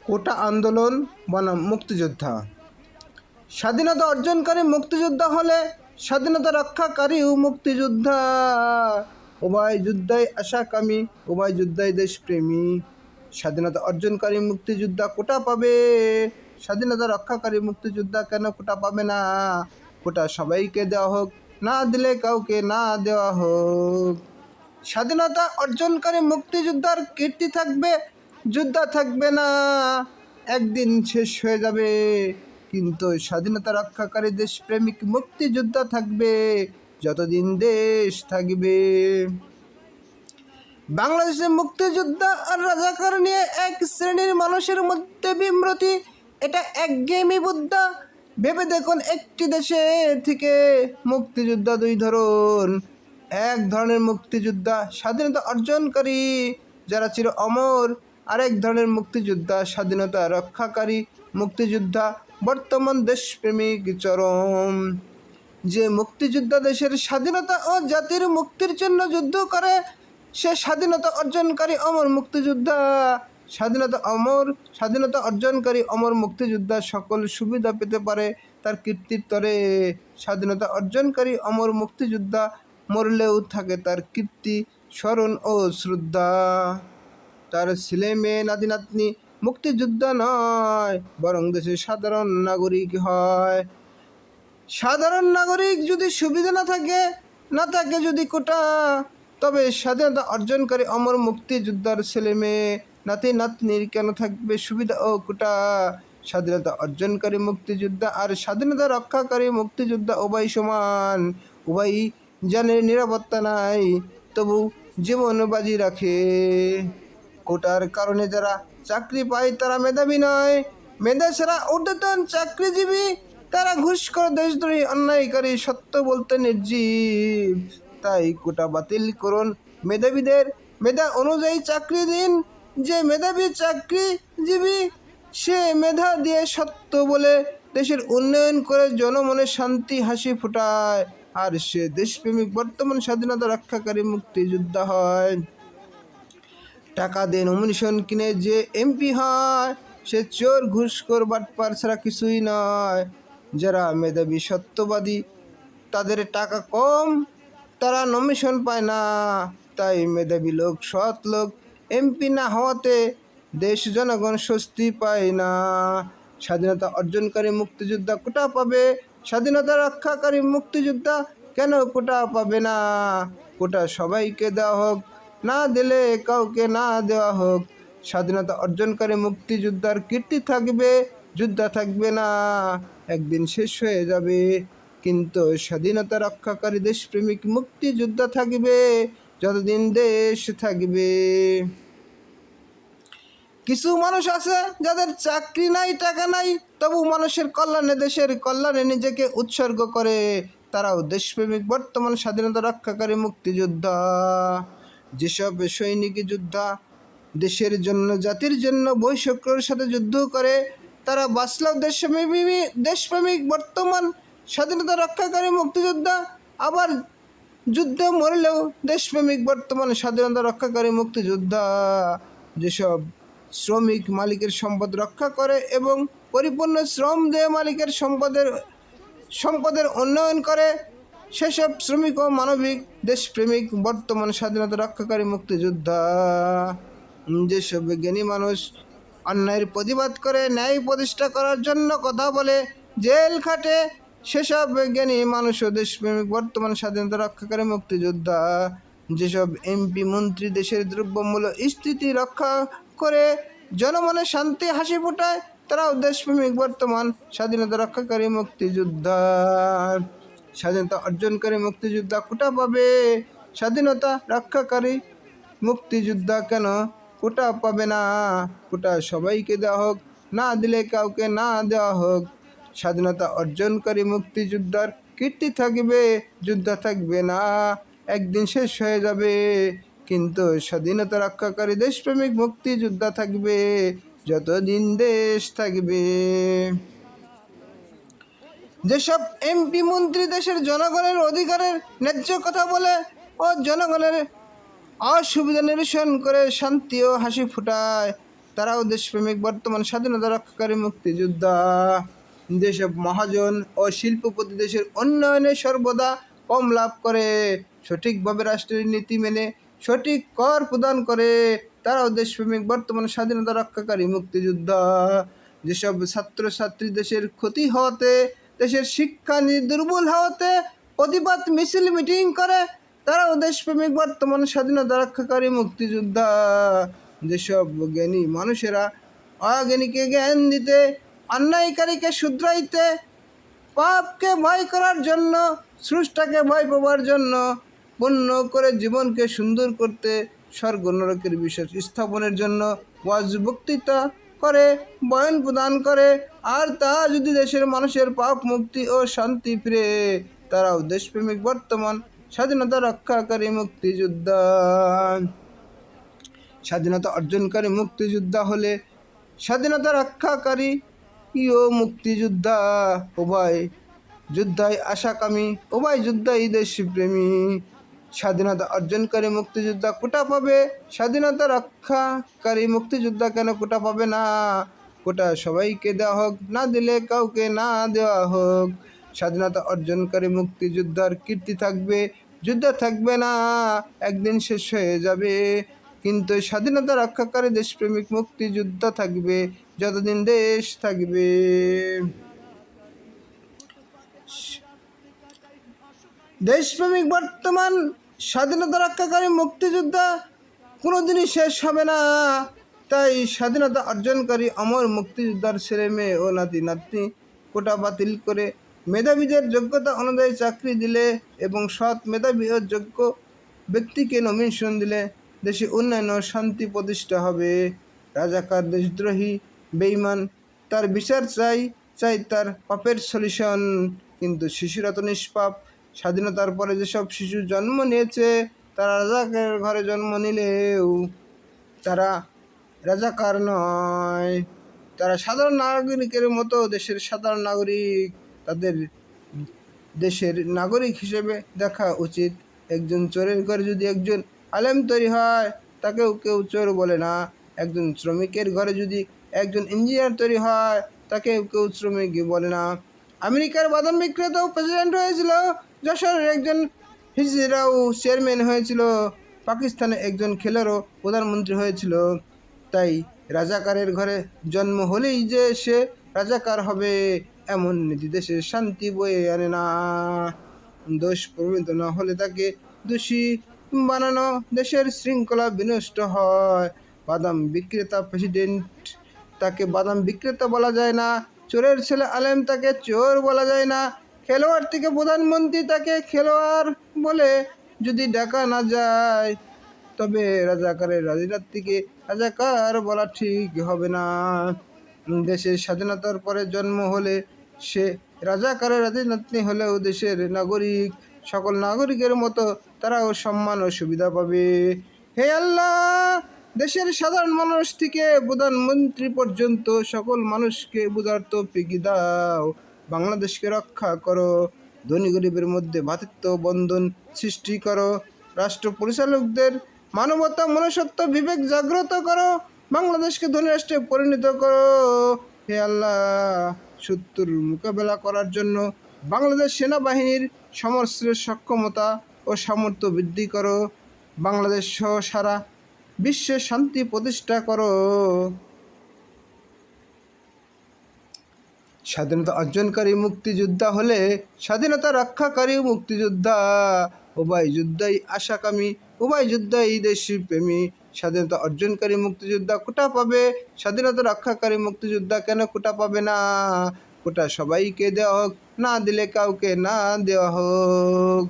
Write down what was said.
কোটা আন্দোলন বনাম মুক্তিযোদ্ধা। স্বাধীনতা অর্জনকারী মুক্তিযোদ্ধা হলে স্বাধীনতা রক্ষাকারীও মুক্তিযোদ্ধা। উভয় যুদ্ধই আশাকামী, উভয় যুদ্ধই দেশপ্রেমী। স্বাধীনতা অর্জনকারী মুক্তিযোদ্ধা কোটা পাবে, স্বাধীনতা রক্ষাকারী মুক্তিযোদ্ধা কেন কোটা পাবে না? কোটা সবাইকে দেওয়া হোক, না দিলে কাউকে না দেওয়া হোক। স্বাধীনতা অর্জনকারী মুক্তিযোদ্ধার কীর্তি থাকবে, যোদ্ধা থাকবে না, একদিন শেষ হয়ে যাবে। কিন্তু স্বাধীনতা রক্ষাকারী দেশপ্রেমিক মুক্তিযোদ্ধা থাকবে যতদিন দেশ থাকবে। বাংলাদেশের মুক্তিযোদ্ধা আর রাজাকার নিয়ে এক শ্রেণীর মানুষের মধ্যে বিমৃতি, এটা একঘেয়েমি বুদ্ধা। ভেবে দেখুন, একটি দেশে থেকে মুক্তিযোদ্ধা দুই ধরন। এক ধরনের মুক্তিযোদ্ধা স্বাধীনতা অর্জনকারী, যারা চির অমর। আরেক ধরনের মুক্তিযোদ্ধা স্বাধীনতা রক্ষাকারী মুক্তিযোদ্ধা, বর্তমান দেশপ্রেমিক চরম। যে মুক্তিযোদ্ধা দেশের স্বাধীনতা ও জাতির মুক্তির জন্য যুদ্ধ করে, সে স্বাধীনতা অর্জনকারী অমর মুক্তিযোদ্ধা। স্বাধীনতা অর্জনকারী অমর মুক্তিযোদ্ধা সকল সুবিধা পেতে পারে তার কীর্তির তরে। স্বাধীনতা অর্জনকারী অমর মুক্তিযোদ্ধা মরলেও থাকে তার কীর্তি, স্মরণ ও শ্রদ্ধা। তার ছেলে মেয়ে নাতি নাতনি মুক্তিযোদ্ধা নয়, বরং দেশের সাধারণ নাগরিক হয়। সাধারণ নাগরিক যদি সুবিধা না থাকে যদি কোটা, তবে স্বাধীনতা অর্জনকারী অমর মুক্তিযোদ্ধার ছেলে মেয়ে নাতি নাতনির কেন থাকবে সুবিধা ও কোটা? স্বাধীনতা অর্জনকারী মুক্তিযোদ্ধা আর স্বাধীনতা রক্ষাকারী মুক্তিযোদ্ধা উভয় সমান। উভয়ই জানের নিরাপত্তা নাই, তবু জীবন বাজি রাখে। কোটার কারণে যারা চাকরি পায় তারা মেধাবী নয়, মেধা ছাড়া ঊর্ধ্বতন চাকরিজীবী। তারা ঘুষখোর, দেশদ্রোহী, অন্যায়কারী, সত্য বলতে নির্জীব। তাই কোটা বাতিল করুন, মেধাবীদের মেধা অনুযায়ী চাকরি দিন। যে মেধাবী চাকরিজীবী, সে মেধা দিয়ে সত্য বলে দেশের উন্নয়ন করে জনমনে শান্তি হাসি ফোটায়, আর সে দেশপ্রেমিক বর্তমান স্বাধীনতা রক্ষাকারী মুক্তিযোদ্ধা হয়। টাকা দিয়ে নমিনেশন কিনে যে এমপি হয়, সে চোর, ঘুষখোর, বাটপার ছাড়া কিছুই নয়। যারা মেধাবী সত্যবাদী, তাদের টাকা কম, তারা নমিনেশন পায় না। তাই মেধাবী লোক, সৎ লোক এমপি না হওয়াতে দেশ জনগণ স্বস্তি পায় না। স্বাধীনতা অর্জনকারী মুক্তিযোদ্ধা কোটা পাবে, স্বাধীনতা রক্ষাকারী মুক্তিযোদ্ধা কেন কোটা পাবে না? কোটা সবাইকে দেওয়া হোক, না দিলে কাউকে না দেওয়া হোক। স্বাধীনতা অর্জনকারী মুক্তিযোদ্ধার কীর্তি থাকবে, যোদ্ধা থাকবে না, একদিন শেষ হয়ে যাবে। কিন্তু স্বাধীনতা রক্ষাকারী দেশপ্রেমিক মুক্তিযোদ্ধা থাকবে যতদিন দেশ থাকবে। কিছু মানুষ আছে যাদের চাকরি নাই, টাকা নাই, তবু মানুষের কল্যাণে, দেশের কল্যাণে নিজেকে উৎসর্গ করে। তারাও দেশপ্রেমিক বর্তমান স্বাধীনতা রক্ষাকারী মুক্তিযোদ্ধা। যেসব সৈনিক যোদ্ধা দেশের জন্য, জাতির জন্য বৈষম্যের সাথে যুদ্ধ করে, তারা বাঁচলেও দেশপ্রেমিক বর্তমান স্বাধীনতা রক্ষাকারী মুক্তিযোদ্ধা। আবার যুদ্ধে মরলেও দেশপ্রেমিক বর্তমান স্বাধীনতা রক্ষাকারী মুক্তিযোদ্ধা। যেসব শ্রমিক মালিকের সম্পদ রক্ষা করে এবং পরিপূর্ণ শ্রম দিয়ে মালিকের সম্পদের উন্নয়ন করে, সেসব শ্রমিক ও মানবিক দেশপ্রেমিক বর্তমান স্বাধীনতা রক্ষাকারী মুক্তিযোদ্ধা। যেসব জ্ঞানী মানুষ অন্যায়ের প্রতিবাদ করে, ন্যায় প্রতিষ্ঠা করার জন্য কথা বলে, জেল খাটে, সেসব জ্ঞানী মানুষ ও দেশপ্রেমিক বর্তমান স্বাধীনতা রক্ষাকারী মুক্তিযোদ্ধা। যেসব এমপি মন্ত্রী দেশের দ্রব্যমূল্য স্থিতি রক্ষা করে জনমনে শান্তি হাসি ফোটায়, তারাও দেশপ্রেমিক বর্তমান স্বাধীনতা রক্ষাকারী মুক্তিযোদ্ধা। স্বাধীনতা অর্জনকারী মুক্তিযোদ্ধা কোটা পাবে, স্বাধীনতা রক্ষাকারী মুক্তিযোদ্ধা কেন কোটা পাবে না? কোটা সবাইকে দেওয়া হোক, না দিলে কাউকে না দেওয়া হোক। স্বাধীনতা অর্জনকারী মুক্তিযোদ্ধার কীর্তি থাকবে, যোদ্ধা থাকবে না, একদিন শেষ হয়ে যাবে। কিন্তু স্বাধীনতা রক্ষাকারী দেশপ্রেমিক মুক্তিযোদ্ধা থাকবে যতদিন দেশ থাকবে। যেসব এমপি মন্ত্রী দেশের জনগণের অধিকারের ন্যায্য কথা বলে ও জনগণের অসুবিধা নিরসন করে শান্তি ও হাসি ফোটায়, তারাও দেশপ্রেমিক। বর্তমান স্বাধীনতা রক্ষাকারী মুক্তিযোদ্ধা। যেসব মহাজন ও শিল্পপতি দেশের উন্নয়নে সর্বদা কম লাভ করে, সঠিকভাবে রাষ্ট্রের নীতি মেনে সঠিক কর প্রদান করে, তারাও দেশপ্রেমিক। বর্তমান স্বাধীনতা রক্ষাকারী মুক্তিযোদ্ধা। যেসব ছাত্রছাত্রী দেশের ক্ষতি হওয়াতে, দেশের শিক্ষা দুর্বল হওয়াতে প্রতিবাদ মিছিল মিটিং করে, তারাও দেশপ্রেমিক। বর্তমান স্বাধীনতা রক্ষাকারী মুক্তিযোদ্ধা। যেসব জ্ঞানী মানুষেরা অজ্ঞানীকে জ্ঞান দিতে, অন্যায়কারীকে শুধরাইতে, পাপকে ভয় করার জন্য, স্রষ্টাকে ভয় পাবার জন্য, পূর্ণ করে জীবনকে সুন্দর করতে, স্বর্গ নরকের বিশ্বাস স্থাপনের জন্য ওয়াজ বক্তৃতা করে, বয়ান প্রদান করে, আর তা যদি দেশের মানুষের পাপ মুক্তি ও শান্তি ফিরে, তারাও দেশপ্রেমিক। বর্তমান স্বাধীনতা রক্ষাকারী মুক্তিযোদ্ধা। স্বাধীনতা অর্জনকারী মুক্তিযোদ্ধা হলে স্বাধীনতা রক্ষাকারী ও মুক্তিযোদ্ধা উভয় যোদ্ধাই আশাকামী, উভয় যোদ্ধাই দেশপ্রেমী। স্বাধীনতা অর্জনকারী মুক্তিযোদ্ধা কোটা পাবে, স্বাধীনতা রক্ষাকারী মুক্তিযোদ্ধা কেন কোটা পাবে না? কোটা সবাইকে দেওয়া হোক, না দিলে কাউকে না দেওয়া হোক। স্বাধীনতা অর্জনকারী মুক্তিযোদ্ধার কীর্তি থাকবে, যুদ্ধ থাকবে না, একদিন শেষ হয়ে যাবে। কিন্তু স্বাধীনতা রক্ষাকারী দেশপ্রেমিক মুক্তিযোদ্ধা থাকবে যতদিন দেশ থাকবে। দেশপ্রেমিক বর্তমান স্বাধীনতা রক্ষাকারী মুক্তিযোদ্ধা কোনোদিনই শেষ হবে না। তাই স্বাধীনতা অর্জনকারী অমর মুক্তিযোদ্ধার ছেলে মেয়ে ও নাতি নাতনি কোটা বাতিল করে মেধাবীদের যোগ্যতা অনুযায়ী চাকরি দিলে এবং সৎ মেধাবী ও যোগ্য ব্যক্তিকে নমিনেশন দিলে দেশে উন্নয়ন ও শান্তি প্রতিষ্ঠা হবে। রাজাকার, দেশদ্রোহী, বেঈমান, তার বিচার চাই তার পাপের সলিউশন। কিন্তু শিশুরা তো নিষ্পাপ। স্বাধীনতার পরে যেসব শিশু জন্ম নিয়েছে তারা রাজাকারের ঘরে জন্ম নিলেও তারা রাজাকার নয়, তারা সাধারণ নাগরিকের মতো দেশের সাধারণ নাগরিক। তাদের দেশের নাগরিক হিসেবে দেখা উচিত। একজন চোরের ঘরে যদি একজন আলেম তৈরি হয় তাকেও কেউ চোর বলে না। একজন শ্রমিকের ঘরে যদি একজন ইঞ্জিনিয়ার তৈরি হয় তাকেও কেউ শ্রমিক বলে না। আমেরিকার বাদাম বিক্রেতাও প্রেসিডেন্ট হয়েছিল, যশোরের একজন হিজড়াও চেয়ারম্যান হয়েছিল, পাকিস্তানে একজন খেলোয়াড়ও প্রধানমন্ত্রী হয়েছিল। তাই রাজাকারের ঘরে জন্ম হলেই যে সে রাজাকার হবে এমন নীতি দেশের শান্তি বয়ে আনে না। দোষ প্রমাণিত না হলে তাকে দোষী বানানো দেশের শৃঙ্খলা বিনষ্ট হয়। বাদাম বিক্রেতা প্রেসিডেন্ট, তাকে বাদাম বিক্রেতা বলা যায় না। চোরের ছেলে আলেম, তাকে চোর বলা যায় না। খেলোয়াড় থেকে প্রধানমন্ত্রী, তাকে খেলোয়াড় বলে যদি ডাকা না যায়, তবে রাজাকারের রাজনীতিকে রাজাকার বলা ঠিক হবে না। দেশের স্বাধীনতার পরে জন্ম হলে সে রাজাকারের রাজনীতি হলেও দেশের নাগরিক, সকল নাগরিকের মতো তারাও সম্মান ও সুবিধা পাবে। হে আল্লাহ, দেশের সাধারণ মানুষ থেকে প্রধানমন্ত্রী পর্যন্ত সকল মানুষকে বুঝার তৌফিক দাও। বাংলাদেশকে রক্ষা করো। ধনী গরিবের মধ্যে ভ্রাতৃত্ব বন্ধন সৃষ্টি করো। রাষ্ট্র পরিচালকদের মানবতা, মনুষ্যত্ব, বিবেক জাগ্রত করো। বাংলাদেশকে ধনী রাষ্ট্রে পরিণত করো। হে আল্লাহ, শত্রুর মোকাবেলা করার জন্য বাংলাদেশ সেনাবাহিনীর সমস্ত সক্ষমতা ও সামর্থ্য বৃদ্ধি করো। বাংলাদেশ সহ সারা বিশ্বে শান্তি প্রতিষ্ঠা করো। স্বাধীনতা অর্জনকারী মুক্তিযোদ্ধা হলে স্বাধীনতা রক্ষাকারী মুক্তিযোদ্ধা উভয় যুদ্ধই আশাকামী, উভয় যুদ্ধই দেশপ্রেমী। স্বাধীনতা অর্জনকারী মুক্তিযোদ্ধা কোটা পাবে, স্বাধীনতা রক্ষাকারী মুক্তিযোদ্ধা কেন কোটা পাবে না? কোটা সবাইকে দেওয়া হোক, না দিলে কাউকে না দেওয়া হোক।